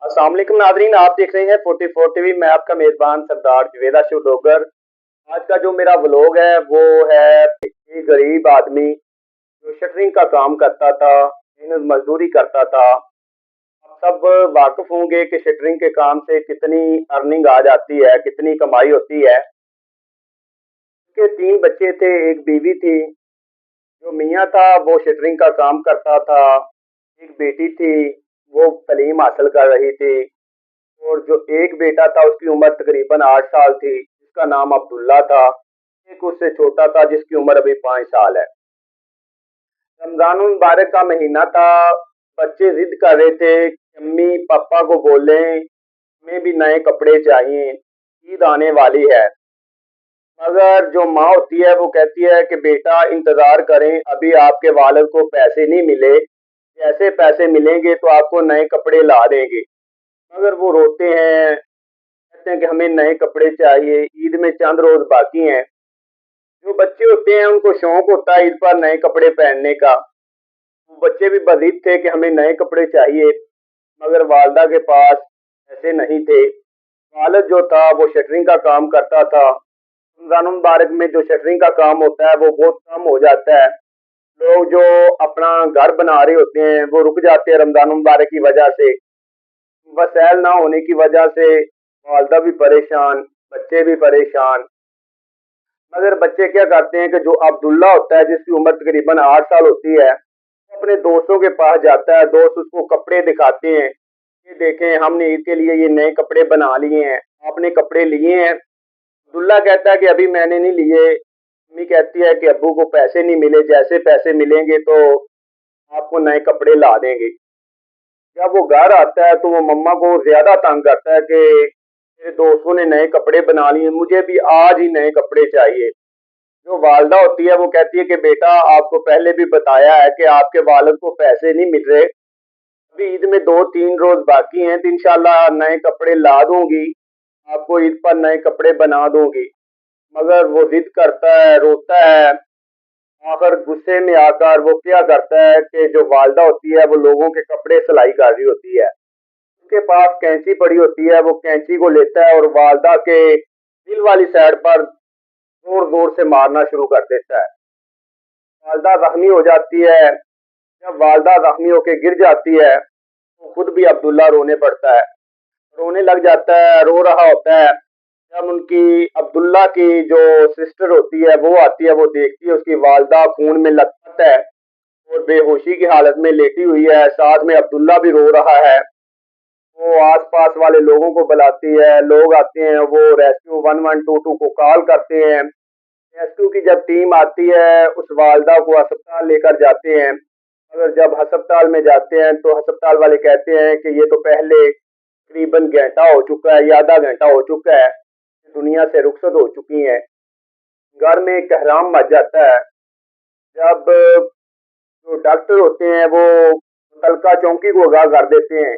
अस्सलाम वालेकुम नादरीन, आप देख रहे हैं 44 टीवी। मैं आपका मेजबान सरदार जुवेदा डोगर। आज का जो मेरा व्लॉग है वो है एक गरीब आदमी जो शटरिंग का काम करता था, मेहनत मजदूरी करता था। आप सब वाकिफ होंगे कि शटरिंग के काम से कितनी अर्निंग आ जाती है, कितनी कमाई होती है। उसके 3 बच्चे थे, एक बीवी थी। जो मियाँ था वो शटरिंग का काम करता था। एक बेटी थी, वो तालीम हासिल कर रही थी। और जो एक बेटा था उसकी उम्र तकरीबन 8 साल थी, जिसका नाम अब्दुल्ला था। एक उससे छोटा था जिसकी उम्र अभी 5 साल है। रमजान मुबारक का महीना था। बच्चे जिद कर रहे थे कि अम्मी पापा को बोलें हमें भी नए कपड़े चाहिए, ईद आने वाली है। मगर जो माँ होती है वो कहती है कि बेटा इंतज़ार करें, अभी आपके वालिद को पैसे नहीं मिले, जैसे पैसे मिलेंगे तो आपको नए कपड़े ला देंगे। मगर वो रोते हैं, कहते हैं कि हमें नए कपड़े चाहिए, ईद में चंद रोज बाकी हैं। जो बच्चे होते हैं उनको शौक होता है ईद पर नए कपड़े पहनने का। वो बच्चे भी बजीद थे कि हमें नए कपड़े चाहिए, मगर वालदा के पास ऐसे नहीं थे। वालिद जो था वो शटरिंग का काम करता था। रमजान मुबारक में जो शटरिंग का काम होता है वो बहुत कम हो जाता है। लोग जो अपना घर बना रहे होते हैं वो रुक जाते हैं रमजान मुबारक की वजह से। वसैल ना होने की वजह से वालदा भी परेशान, बच्चे भी परेशान। मगर बच्चे क्या करते हैं कि जो अब्दुल्ला होता है जिसकी उम्र तकरीबन 8 साल होती है, वो अपने दोस्तों के पास जाता है। दोस्त उसको कपड़े दिखाते हैं कि देखें हमने ईद के लिए ये नए कपड़े बना लिए हैं, आपने कपड़े लिए हैं। अब्दुल्ला कहता है कि अभी मैंने नहीं लिए। अम्मी कहती है कि अब्बू को पैसे नहीं मिले, जैसे पैसे मिलेंगे तो आपको नए कपड़े ला देंगे। जब वो घर आता है तो वो मम्मा को ज्यादा तंग करता है कि मेरे दोस्तों ने नए कपड़े बना लिए, मुझे भी आज ही नए कपड़े चाहिए। जो वालदा होती है वो कहती है कि बेटा आपको पहले भी बताया है कि आपके वालिद को पैसे नहीं मिल रहे, अभी ईद में 2-3 रोज बाकी हैं, तो इंशाल्लाह नए कपड़े ला दूंगी, आपको ईद पर नए कपड़े बना दूंगी। मगर वो जिद करता है, रोता है। आखिर गुस्से में आकर वो क्या करता है कि जो वालदा होती है वो लोगों के कपड़े सिलाई कर रही होती है। उसके पास कैंची पड़ी होती है, वो कैंची को लेता है और वालदा के दिल वाली साइड पर जोर जोर से मारना शुरू कर देता है। वालदा जख्मी हो जाती है। जब वालदा जख्मी होकर गिर जाती है तो खुद भी अब्दुल्ला रोने पड़ता है, रोने लग जाता है, रो रहा होता है। जब उनकी अब्दुल्ला की जो सिस्टर होती है वो आती है, वो देखती है उसकी वालदा खून में लथपथ है और बेहोशी की हालत में लेटी हुई है, साथ में अब्दुल्ला भी रो रहा है। वो आसपास वाले लोगों को बुलाती है, लोग आते हैं, वो रेस्क्यू 1122 को कॉल करते हैं। रेस्क्यू की जब टीम आती है उस वालदा को अस्पताल लेकर जाते हैं। मगर जब अस्पताल में जाते हैं तो अस्पताल वाले कहते हैं कि ये तो पहले तकरीबन घंटा हो चुका है या आधा घंटा हो चुका है, दुनिया से रुखसत हो चुकी हैं। घर में एक कहराम मच जाता है। जब जो डॉक्टर होते हैं वो मुतलका चौकी को आगाह कर देते हैं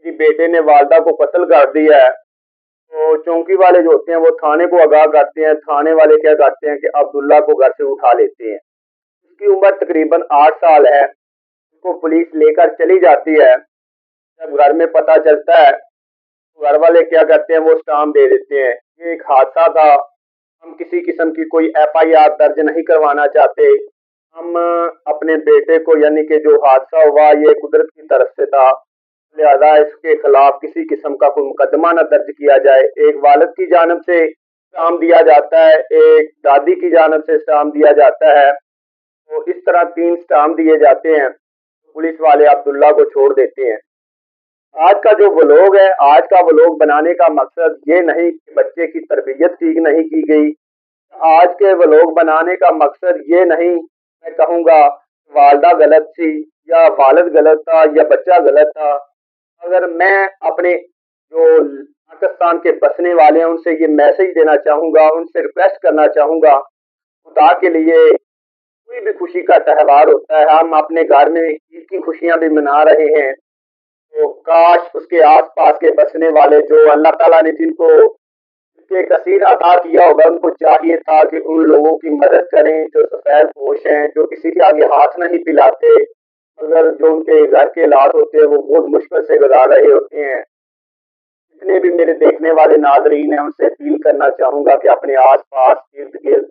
कि बेटे ने वालदा को कत्ल कर दिया है, तो चौकी वाले जो होते हैं वो थाने को आगाह करते हैं। थाने वाले क्या करते हैं कि अब्दुल्ला को घर से उठा लेते हैं। उसकी उम्र तकरीबन 8 साल है। उसको पुलिस लेकर चली जाती है। जब घर में पता चलता है तो घर वाले क्या करते हैं, वो स्टाम्प दे देते हैं, ये एक हादसा था, हम किसी किस्म की कोई FIR दर्ज नहीं करवाना चाहते। हम अपने बेटे को, यानी कि जो हादसा हुआ ये कुदरत की तरफ से था, लिहाजा इसके खिलाफ किसी किस्म का कोई मुकदमा न दर्ज किया जाए। एक वालिद की जानब से स्टाम्प दिया जाता है, एक दादी की जानब से स्टाम्प दिया जाता है। तो इस तरह 3 स्टाम्प दिए जाते हैं। पुलिस वाले अब्दुल्ला को छोड़ देते हैं। आज का जो व्लॉग है, आज का व्लॉग बनाने का मकसद ये नहीं कि बच्चे की तरबियत ठीक नहीं की गई। आज के व्लॉग बनाने का मकसद ये नहीं मैं कहूँगा वालदा गलत थी या वालिद गलत था या बच्चा गलत था। अगर मैं अपने जो पाकिस्तान के बसने वाले हैं उनसे ये मैसेज देना चाहूँगा, उनसे रिक्वेस्ट करना चाहूँगा, खुदा के लिए कोई भी खुशी का त्यौहार होता है, हम अपने घर में ईद की खुशियाँ भी मना रहे हैं, तो काश उसके आसपास के बसने वाले जो अल्लाह ताला ने जिनको के कसीर अता किया होगा उनको चाहिए था कि उन लोगों की मदद करें जो सफेद पोश हैं, जो किसी के आगे हाथ नहीं पिलाते, मगर जो उनके घर के हालात होते हैं वो बहुत मुश्किल से गुजार रहे होते हैं। جتنے بھی میرے دیکھنے والے ناظرین ہیں ان سے اپیل کرنا چاہوں گا کہ اپنے آس پاس ارد گرد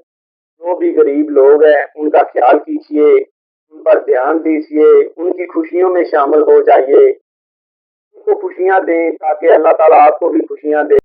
جو بھی غریب لوگ ہیں ان کا خیال کیجیے، ان پر دھیان دیجیے، ان کی خوشیوں میں شامل ہو جائیے، ان کو خوشیاں دیں تاکہ اللہ تعالیٰ آپ کو بھی خوشیاں دے۔